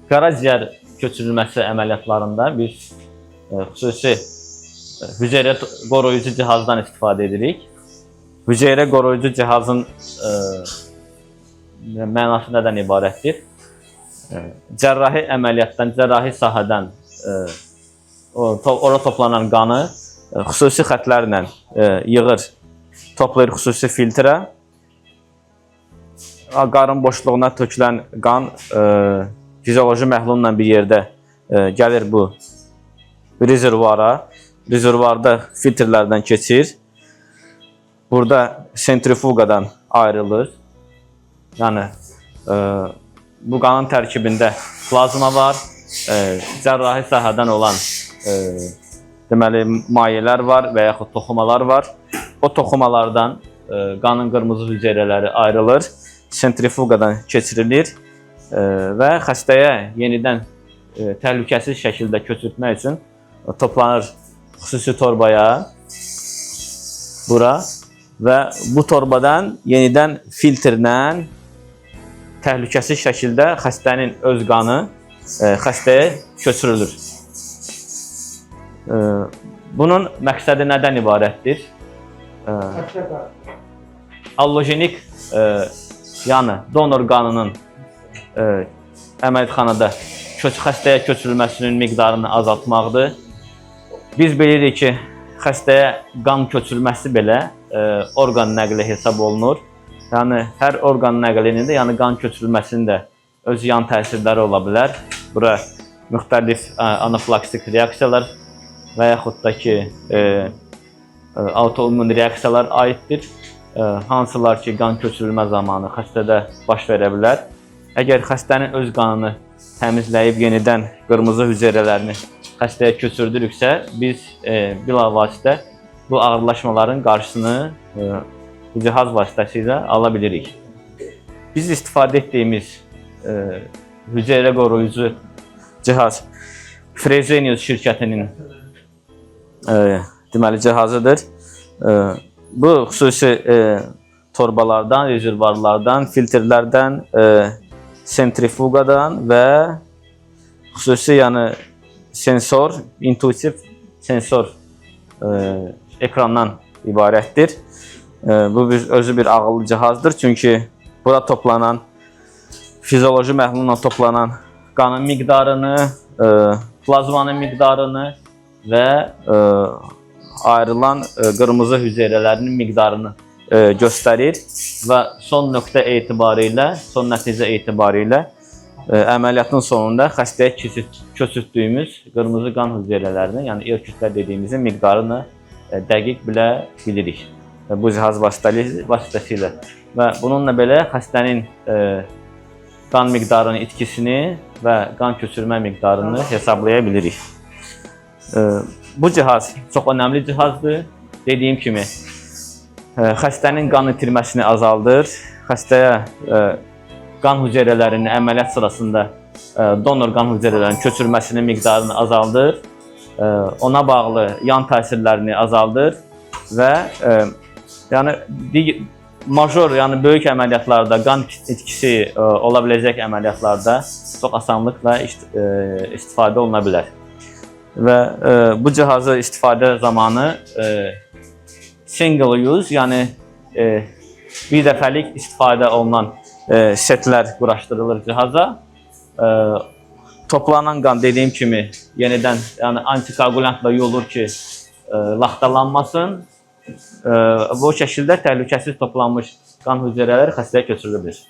Qaraciyər köçürülməsi əməliyyatlarında biz xüsusi hüceyrə qoruyucu cihazdan istifadə edirik. Hüceyrə qoruyucu cihazın mənası nədən ibarətdir? Cərrahi əməliyyatdan, cərrahi sahədən ora toplanan qanı xüsusi xətlərlə yığır, toplayır xüsusi filtrə. Qarın boşluğuna tökülən qan fizioloji məhlulla bir yerdə gəlir bu rezervuara. Rezervuarda filtrlərdən keçir. Burada sentrifuqadan ayrılır. Yəni bu qanın tərkibində plazma var, cərrahi sahədən olan deməli mayelər var və yaxud toxumalar var. O toxumalardan qanın qırmızı hüceyrələri ayrılır, sentrifuqadan keçirilir və xəstəyə yenidən təhlükəsiz şəkildə köçürtmək üçün toplanır xüsusi torbaya, bura və bu torbadan yenidən filtrlə təhlükəsiz şəkildə xəstənin öz qanı xəstəyə köçürülür. Bunun məqsədi nədən ibarətdir? Allogenik, yəni donor qanının əməliyyatxanada xəstəyə köçürülməsinin miqdarını azaltmaqdır. Biz bilirik ki, xəstəyə qan köçürülməsi belə orqan nəqli hesab olunur. Yəni, hər orqan nəqlinin də, yəni qan köçürülməsinin də öz yan təsirləri ola bilər. Bura müxtəlif anafilaksik reaksiyalar və yaxud da ki, autoimmun reaksiyalar aiddir. Hansılar ki, qan köçürülmə zamanı xəstədə baş verə bilər. Əgər xəstənin öz qanını təmizləyib yenidən qırmızı hüceyrələrini xəstəyə köçürdürüksə, biz bilavasitə bu ağırlaşmaların qarşısını bu cihaz vasitəsilə ala bilirik. Biz istifadə etdiyimiz hüceyrə qoruyucu cihaz Fresenius şirkətinin deməli cihazıdır. Bu xüsusi torbalardan, rezervuarlardan, filtrlərdən, sentrifuqadan və xüsusi yəni sensor, intuitiv sensor ekrandan ibarətdir. Bu özü bir ağıllı cihazdır. Çünki burada toplanan, fizioloji məhlulla toplanan qanın miqdarını, plazmanın miqdarını və ayrılan qırmızı hüceyrələrinin miqdarını göstərir və son nöqtə etibarilə, son nəticə etibarilə əməliyyatın sonunda xəstəyə köçürtdüyümüz qırmızı qan hüceyrələrinin, yəni ER-kütlə dediyimizin miqdarını dəqiq bilə bilirik bu cihaz vasitəsilə. Və bununla belə xəstənin qan miqdarının itkisini və qan köçürmə miqdarını hesablaya bilirik. Bu cihaz çox önəmli cihazdır. Dediyim kimi, xəstənin qan itirməsini azaldır. Xəstəyə qan hüceyrələrinin əməliyyat sırasında donor qan hüceyrələrinin köçürməsinin miqdarını azaldır. Ona bağlı yan təsirlərini azaldır və yəni major, yəni böyük əməliyyatlarda, qan itkisi ola biləcək əməliyyatlarda çox asanlıqla istifadə oluna bilər. Və bu cihazı istifadə zamanı single use, yəni bir dəfəlik istifadə olunan setlər quraşdırılır cihaza. Toplanan qan dediyim kimi yenidən yəni antikoagulantla yuyulur ki, laxtalanmasın. Bu şəkildə təhlükəsiz toplanmış qan hüceyrələri xəstəyə köçürülə bilir.